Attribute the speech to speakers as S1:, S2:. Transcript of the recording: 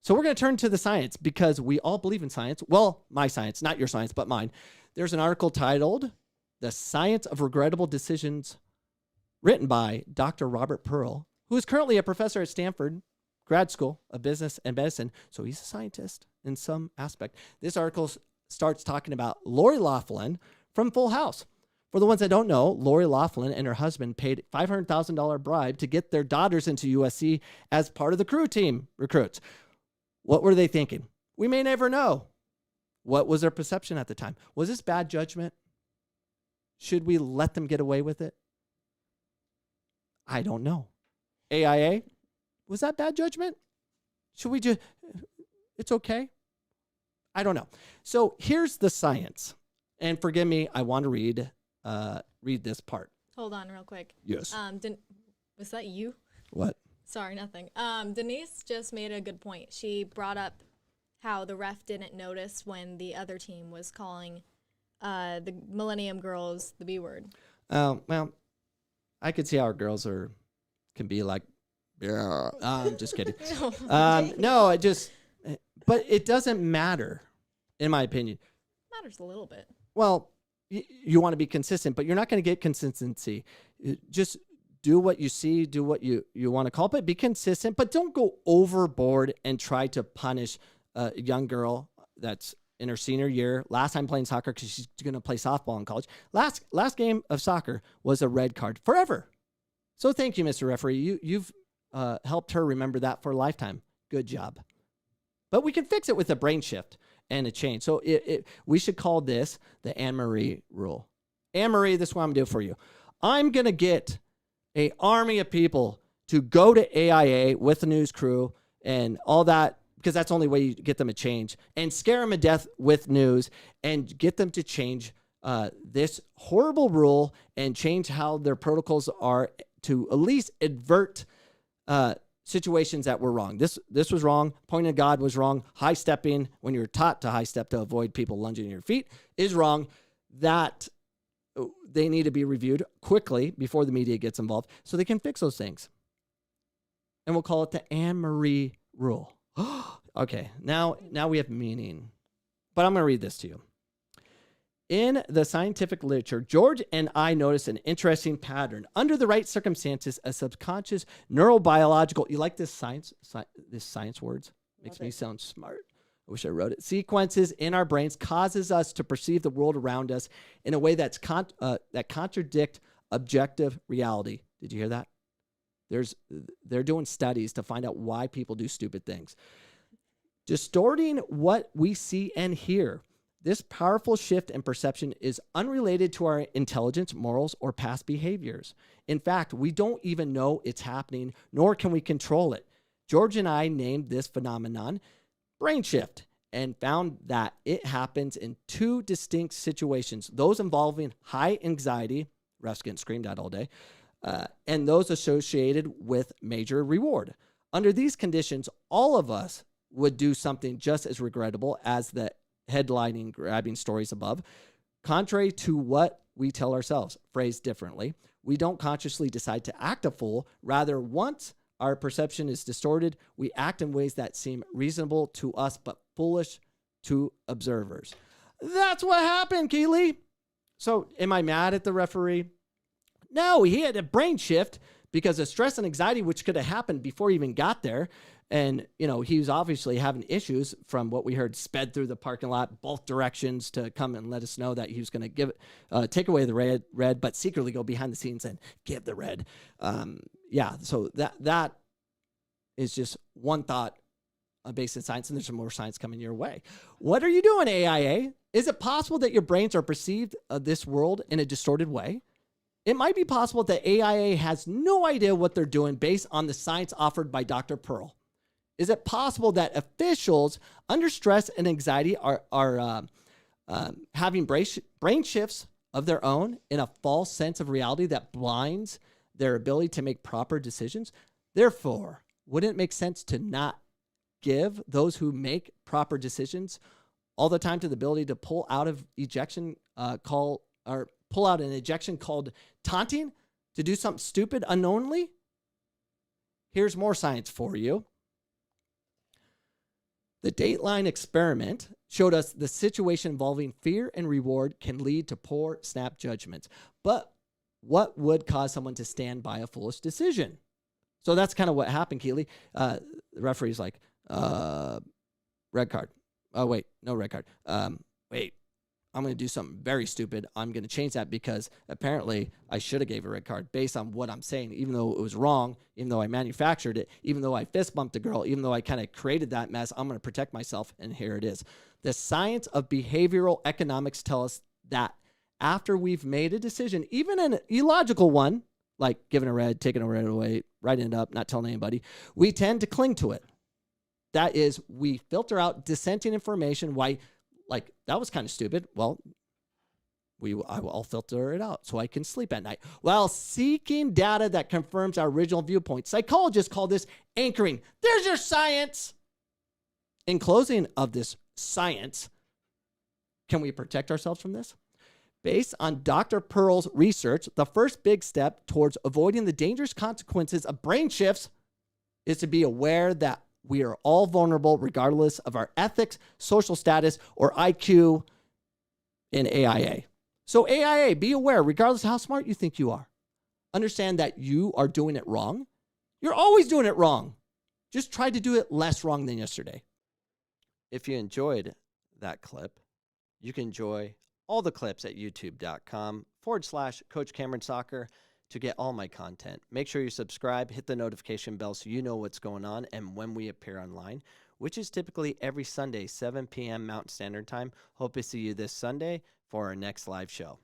S1: So we're going to turn to the science because we all believe in science. Well, my science, not your science, but mine. There's an article titled The Science of Regrettable Decisions, written by Dr. Robert Pearl, who is currently a professor at Stanford Grad School of Business and Medicine. So he's a scientist in some aspect. This article starts talking about Lori Loughlin from Full House. For the ones that don't know, Lori Loughlin and her husband paid $500,000 bribe to get their daughters into USC as part of the crew team recruits. What were they thinking? We may never know. What was their perception at the time? Was this bad judgment? Should we let them get away with it? I don't know. AIA, was that bad judgment? Should we just, it's okay? I don't know. So here's the science. And forgive me, I want to read this part.
S2: Hold on real quick.
S1: Yes.
S2: Was that you?
S1: What?
S2: Sorry, nothing. Denise just made a good point. She brought up how the ref didn't notice when the other team was calling the Millennium Girls the B word.
S1: Oh, well, I could see how our girls can be like, I'm just kidding. No, but it doesn't matter, in my opinion.
S2: Matters a little bit.
S1: Well, you want to be consistent, but you're not going to get consistency. Just do what you see, do what you want to call it, but be consistent, but don't go overboard and try to punish a young girl that's in her senior year, last time playing soccer because she's going to play softball in college. Last game of soccer was a red card forever. So thank you, Mr. Referee. You've helped her remember that for a lifetime. Good job. But we can fix it with a brain shift and a change. So we should call this the Anne-Marie rule. Anne-Marie, this is what I'm going to do for you. I'm going to get an army of people to go to AIA with the news crew and all that, because that's the only way you get them to change, and scare them to death with news and get them to change this horrible rule and change how their protocols are to at least avert situations that were wrong. This was wrong. Pointing at God was wrong. High stepping, when you're taught to high step to avoid people lunging at your feet, is wrong. That they need to be reviewed quickly before the media gets involved so they can fix those things. And we'll call it the Anne-Marie rule. Okay, now we have meaning. But I'm going to read this to you. In the scientific literature, George and I noticed an interesting pattern. Under the right circumstances, a subconscious neurobiological, you like this science words? Makes me sound smart. I wish I wrote it. Sequences in our brains causes us to perceive the world around us in a way that contradict objective reality. Did you hear that? They're doing studies to find out why people do stupid things. Distorting what we see and hear. This powerful shift in perception is unrelated to our intelligence, morals, or past behaviors. In fact, we don't even know it's happening, nor can we control it. George and I named this phenomenon brain shift and found that it happens in two distinct situations, those involving high anxiety, refs getting screamed at all day, and those associated with major reward. Under these conditions, all of us would do something just as regrettable as the headlining grabbing stories above. Contrary to what we tell ourselves, phrased differently, we don't consciously decide to act a fool. Rather, once our perception is distorted, we act in ways that seem reasonable to us but foolish to observers. That's what happened, Keely. So am I mad at the referee? No, he had a brain shift because of stress and anxiety, which could have happened before he even got there. And, he was obviously having issues from what we heard, sped through the parking lot, both directions to come and let us know that he was going to take away the red, but secretly go behind the scenes and give the red. So that is just one thought based in science, and there's some more science coming your way. What are you doing, AIA? Is it possible that your brains are perceived this world in a distorted way? It might be possible that AIA has no idea what they're doing based on the science offered by Dr. Pearl. Is it possible that officials under stress and anxiety are having brain shifts of their own in a false sense of reality that blinds their ability to make proper decisions? Therefore, wouldn't it make sense to not give those who make proper decisions all the time to the ability to pull out of ejection pull out an ejection called taunting to do something stupid unknowingly? Here's more science for you. The Dateline experiment showed us the situation involving fear and reward can lead to poor snap judgments. But what would cause someone to stand by a foolish decision? So that's kind of what happened, Keely. The referee's like, red card. Oh, wait, no red card. Wait, I'm going to do something very stupid. I'm going to change that because apparently I should have gave a red card based on what I'm saying, even though it was wrong, even though I manufactured it, even though I fist bumped a girl, even though I kind of created that mess. I'm going to protect myself, and here it is. The science of behavioral economics tell us that after we've made a decision, even an illogical one, like giving a red, taking a red away, writing it up, not telling anybody, we tend to cling to it. That is, we filter out dissenting information. Why? Like, that was kind of stupid. Well, I'll filter it out so I can sleep at night while seeking data that confirms our original viewpoint. Psychologists call this anchoring. There's your science. In closing of this science, can we protect ourselves from this? Based on Dr. Pearl's research, the first big step towards avoiding the dangerous consequences of brain shifts is to be aware that we are all vulnerable regardless of our ethics, social status, or IQ in AIA. So AIA, be aware, regardless of how smart you think you are. Understand that you are doing it wrong. You're always doing it wrong. Just try to do it less wrong than yesterday. If you enjoyed that clip, you can enjoy all the clips at youtube.com/Coach Cameron Soccer to get all my content. Make sure you subscribe, hit the notification bell so you know what's going on and when we appear online, which is typically every Sunday, 7 p.m. Mountain Standard Time. Hope to see you this Sunday for our next live show.